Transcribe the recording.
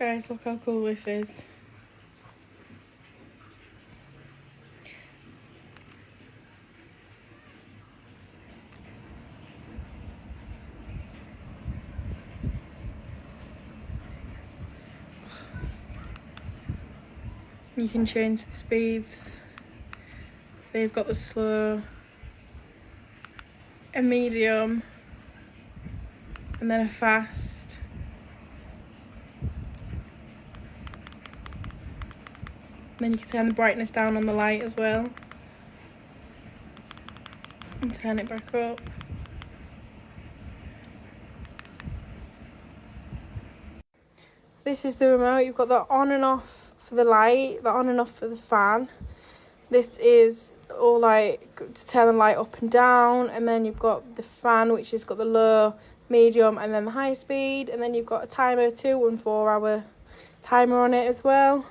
Guys, look how cool this is. You can change the speeds. So you've got the slow, a medium, and then a fast. And then you can turn the brightness down on the light as well. And turn it back up. This is the remote. You've got the on and off for the light, the on and off for the fan. This is all like to turn the light up and down, and then you've got the fan, which has got the low, medium, and then the high speed, and then you've got a timer, 2 and 4 hour timer on it as well.